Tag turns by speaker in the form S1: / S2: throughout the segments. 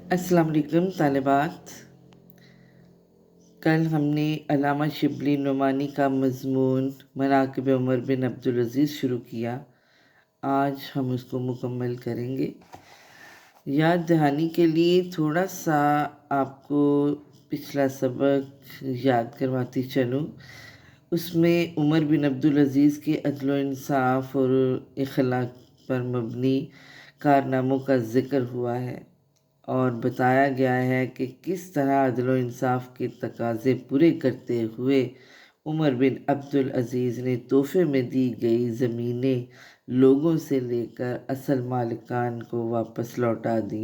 S1: अस्सलाम वालेकुम तालिबात। कल हमने अल्लामा शिबली नुमानी का मज़मून मनाक़िब उमर बिन अब्दुल अज़ीज़ शुरू किया। आज हम उसको मुकम्मल करेंगे। याद दहानी के लिए थोड़ा सा आपको पिछला सबक याद करवाती चलूँ। उसमें उमर बिन अब्दुल अज़ीज़ के अदल व इंसाफ और इखलाक पर मबनी कारनामों का ज़िक्र हुआ है और बताया गया है कि किस तरह अदल व इंसाफ के तकाज़े पूरे करते हुए उमर बिन अब्दुल अज़ीज़ ने तोहफ़े में दी गई ज़मीनें लोगों से लेकर असल मालिकान को वापस लौटा दी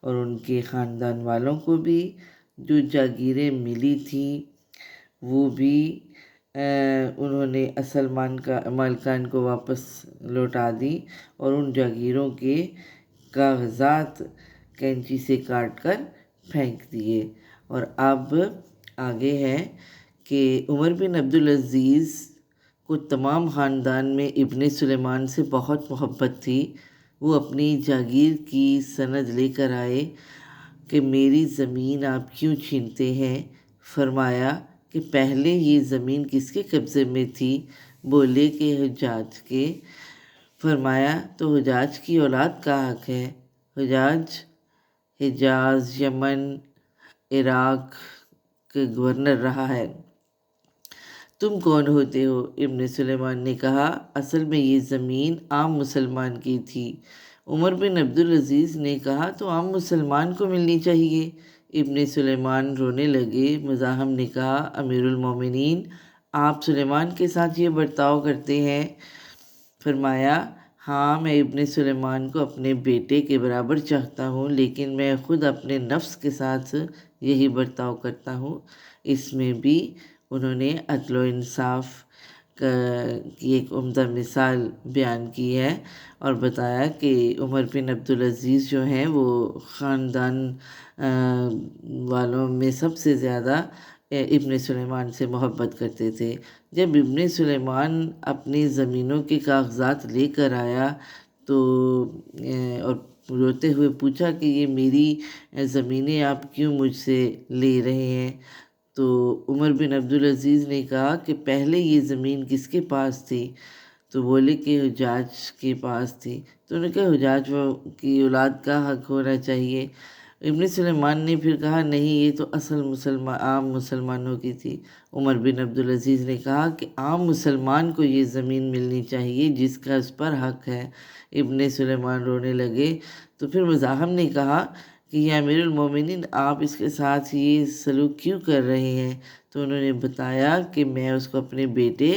S1: और उनके ख़ानदान वालों को भी जो जागीरें मिली थी वो भी उन्होंने असल मालिकान को वापस लौटा दी और उन जागीरों के कागज़ात कैंची से काट कर फेंक दिए। और अब आगे है कि उमर बिन अब्दुल अज़ीज़ को तमाम ख़ानदान में इब्ने सुलेमान से बहुत मोहब्बत थी। वो अपनी जागीर की सनद लेकर आए कि मेरी ज़मीन आप क्यों छीनते हैं। फरमाया कि पहले ये ज़मीन किसके कब्ज़े में थी। बोले कि हुजाज के। फरमाया तो हुजाज की औलाद का हक़ है। हुजाज हिजाज, यमन, इराक़ के गवर्नर रहा है। तुम कौन होते हो? इब्ने सुलेमान ने कहा, असल में ये ज़मीन आम मुसलमान की थी। उमर बिन अब्दुल अज़ीज़ ने कहा, तो आम मुसलमान को मिलनी चाहिए। इब्ने सुलेमान रोने लगे। मुज़ाहम ने कहा, अमीरुल मोमिनीन, आप सुलेमान के साथ ये बर्ताव करते हैं। फरमाया, हाँ, मैं इब्ने सुलेमान को अपने बेटे के बराबर चाहता हूँ, लेकिन मैं ख़ुद अपने नफ्स के साथ यही बर्ताव करता हूँ। इसमें भी उन्होंने अदल व इंसाफ की एक उम्दा मिसाल बयान की है और बताया कि उमर बिन अब्दुल अज़ीज़ जो हैं वो ख़ानदान वालों में सबसे ज़्यादा इब्ने सुलेमान से मोहब्बत करते थे। जब इब्ने सुलेमान अपनी ज़मीनों के कागज़ात लेकर आया तो और रोते हुए पूछा कि ये मेरी ज़मीनें आप क्यों मुझसे ले रहे हैं। तो उमर बिन अब्दुल अज़ीज़ ने कहा कि पहले ये ज़मीन किसके पास थी। तो बोले कि हुजाज के पास थी। तो उन्होंने कहा हुजाज की औलाद का हक़ होना चाहिए। इब्ने सुलेमान ने फिर कहा, नहीं, ये तो असल आम मुसलमानों की थी। उमर बिन अब्दुल अज़ीज़ ने कहा कि आम मुसलमान को ये ज़मीन मिलनी चाहिए जिसका उस पर हक़ है। इब्ने सुलेमान रोने लगे। तो फिर मुज़ाहम ने कहा कि या अमीरुल मोमिनीन, आप इसके साथ ये सलूक क्यों कर रहे हैं। तो उन्होंने बताया कि मैं उसको अपने बेटे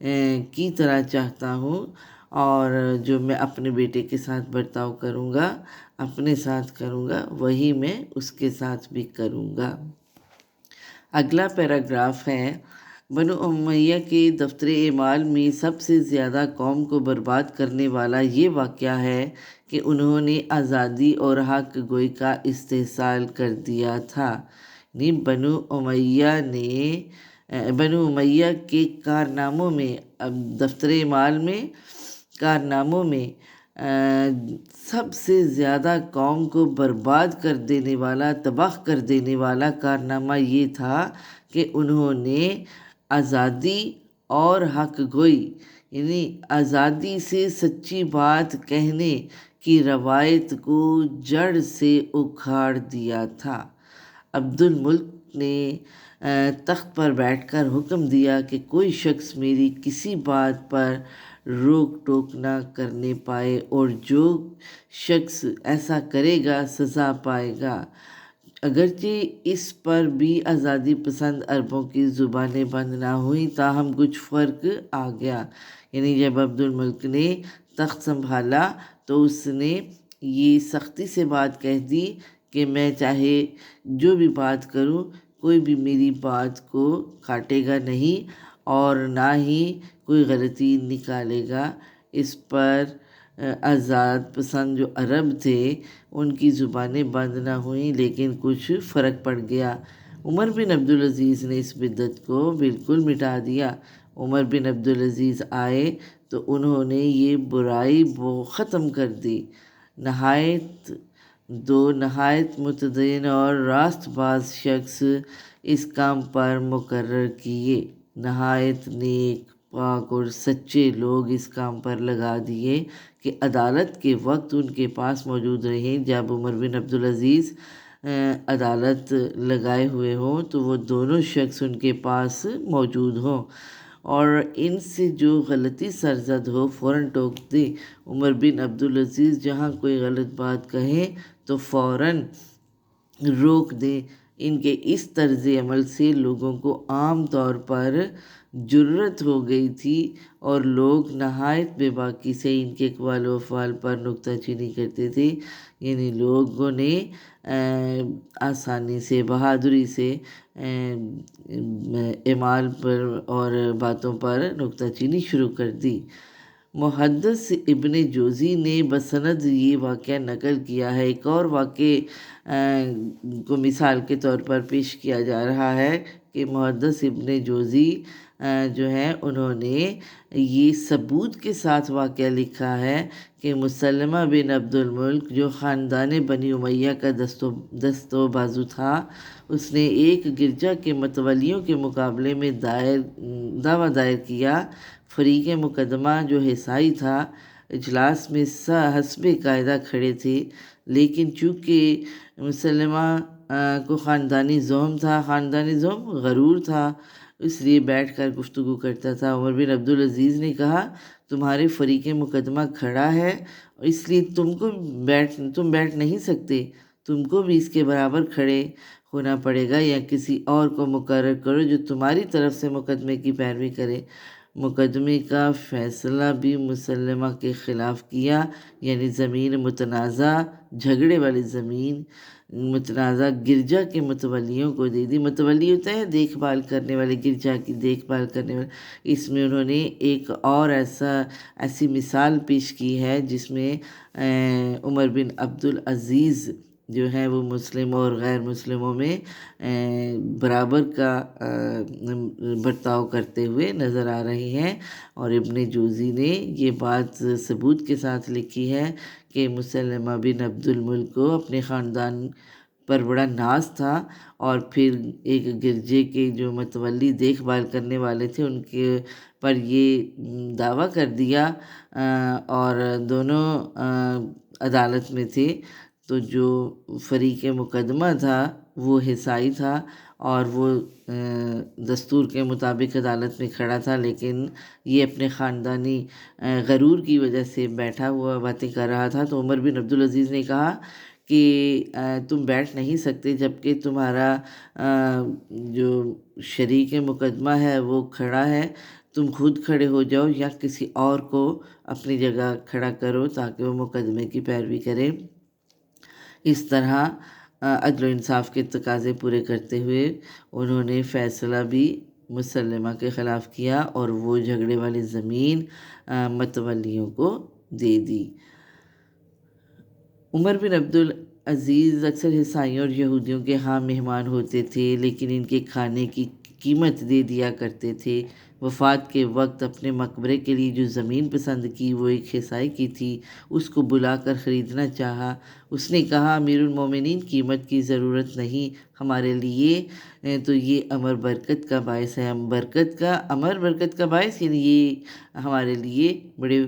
S1: की तरह चाहता हूँ और जो मैं अपने बेटे के साथ बर्ताव करूँगा, अपने साथ करूँगा, वही मैं उसके साथ भी करूँगा। अगला पैराग्राफ है, बनु उमैया के दफ्तर एमाल में सबसे ज़्यादा कौम को बर्बाद करने वाला ये वाक़या है कि उन्होंने आज़ादी और हक़ गोई का इस्तेहसाल कर दिया था। बनु उमैया के कारनामों में दफ्तर एमाल में कारनामों में सबसे ज़्यादा कौम को बर्बाद कर देने वाला, तबाह कर देने वाला कारनामा ये था कि उन्होंने आज़ादी और हक़ गोई यानी आज़ादी से सच्ची बात कहने की रवायत को जड़ से उखाड़ दिया था। अब्दुल मुल्क ने तख्त पर बैठकर हुक्म दिया कि कोई शख्स मेरी किसी बात पर रोक टोक ना करने पाए और जो शख्स ऐसा करेगा सज़ा पाएगा। अगरचे इस पर भी आज़ादी पसंद अरबों की ज़ुबानें बंद ना हुई, ताहम कुछ फ़र्क आ गया। यानी जब अब्दुल मुल्क ने तख्त संभाला तो उसने ये सख्ती से बात कह दी कि मैं चाहे जो भी बात करूं, कोई भी मेरी बात को काटेगा नहीं और ना ही कोई गलती निकालेगा। इस पर आज़ाद पसंद जो अरब थे उनकी ज़ुबानें बंद ना हुई, लेकिन कुछ फ़र्क पड़ गया। उमर बिन अब्दुल अज़ीज़ ने इस बिद्दत को बिल्कुल मिटा दिया। उमर बिन अब्दुल अज़ीज़ आए तो उन्होंने ये बुराई ख़त्म कर दी। नहायत دو نہایت متدین اور راست باز شخص اس کام پر مقرر کیے۔ نہایت نیک، پاک اور سچے لوگ اس کام پر لگا دیے کہ عدالت کے وقت ان کے پاس موجود رہیں۔ جب عمر بن عبدالعزیز عدالت لگائے ہوئے ہوں تو وہ دونوں شخص ان کے پاس موجود ہوں، اور ان سے جو غلطی سرزد ہو فوراً ٹوک دے۔ عمر بن عبدالعزیز جہاں کوئی غلط بات کہیں تو فوراً روک دیں۔ ان کے اس طرز عمل سے لوگوں کو عام طور پر جرأت ہو گئی تھی، اور لوگ نہایت بے باکی سے ان کے اقوال و افعال پر نکتہ چینی کرتے تھے۔ یعنی لوگوں نے آسانی سے، بہادری سے اعمال پر اور باتوں پر نکتہ چینی شروع کر دی۔ محدث ابن جوزی نے بسند یہ واقعہ نقل کیا ہے۔ ایک اور واقعے کو مثال کے طور پر پیش کیا جا رہا ہے کہ محدث ابن جوزی جو ہیں انہوں نے یہ ثبوت کے ساتھ واقعہ لکھا ہے کہ مسلمہ بن عبد الملک جو خاندان بنی امیہ کا دست و بازو تھا، اس نے ایک گرجا کے متولیوں کے مقابلے میں دعویٰ دائر کیا۔ فریق مقدمہ جو عیسائی تھا اجلاس میں حسب قاعدہ کھڑے تھے، لیکن چونکہ مسلمہ کو خاندانی زوم غرور تھا، اس لیے بیٹھ کر گفتگو کرتا تھا۔ عمر بن عبدالعزیز نے کہا تمہارے فریق مقدمہ کھڑا ہے، اس لیے تم بیٹھ نہیں سکتے، تم کو بھی اس کے برابر کھڑے ہونا پڑے گا، یا کسی اور کو مقرر کرو جو تمہاری طرف سے مقدمے کی پیروی کرے۔ مقدمے کا فیصلہ بھی مسلمہ کے خلاف کیا، یعنی زمین متنازع، جھگڑے والی زمین متنازع گرجا کے متولیوں کو دے دی۔ متولی ہوتا ہے دیکھ بھال کرنے والے، گرجا کی دیکھ بھال کرنے والے۔ اس میں انہوں نے ایک اور ایسی مثال پیش کی ہے جس میں عمر بن عبدالعزیز جو ہیں وہ مسلم اور غیر مسلموں میں برابر کا برتاؤ کرتے ہوئے نظر آ رہے ہیں، اور ابن جوزی نے یہ بات ثبوت کے ساتھ لکھی ہے کہ مسلمہ بن عبد الملک کو اپنے خاندان پر بڑا ناز تھا، اور پھر ایک گرجے کے جو متولی دیکھ بھال کرنے والے تھے ان کے پر یہ دعویٰ کر دیا، اور دونوں عدالت میں تھے، تو جو فریق مقدمہ تھا وہ عیسائی تھا اور وہ دستور کے مطابق عدالت میں کھڑا تھا، لیکن یہ اپنے خاندانی غرور کی وجہ سے بیٹھا ہوا باتیں کر رہا تھا۔ تو عمر بن عبدالعزیز نے کہا کہ تم بیٹھ نہیں سکتے جبکہ تمہارا جو شریک مقدمہ ہے وہ کھڑا ہے، تم خود کھڑے ہو جاؤ یا کسی اور کو اپنی جگہ کھڑا کرو تاکہ وہ مقدمے کی پیروی کرے۔ اس طرح عدل و انصاف کے تقاضے پورے کرتے ہوئے انہوں نے فیصلہ بھی مسلمہ کے خلاف کیا اور وہ جھگڑے والی زمین متولیوں کو دے دی۔ عمر بن عبدالعزیز اکثر عیسائیوں اور یہودیوں کے ہاں مہمان ہوتے تھے، لیکن ان کے کھانے کی قیمت دے دیا کرتے تھے۔ وفات کے وقت اپنے مقبرے کے لیے جو زمین پسند کی وہ ایک عیسائی کی تھی، اس کو بلا کر خریدنا چاہا۔ اس نے کہا امیر المومنین قیمت کی ضرورت نہیں، ہمارے لیے تو یہ امر برکت کا باعث ہے، امر برکت کا باعث، یعنی یہ ہمارے لیے بڑے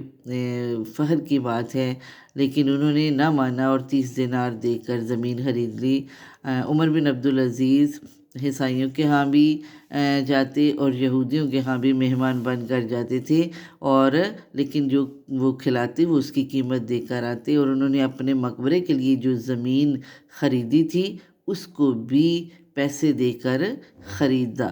S1: فخر کی بات ہے۔ لیکن انہوں نے نہ مانا اور 30 دینار دے کر زمین خرید لی۔ عمر بن عبدالعزیز عیسائیوں کے ہاں بھی جاتے اور یہودیوں کے ہاں بھی مہمان بن کر جاتے تھے، لیکن جو وہ کھلاتے وہ اس کی قیمت دے کر آتے، اور انہوں نے اپنے مقبرے کے لیے جو زمین خریدی تھی اس کو بھی پیسے دے کر خریدا۔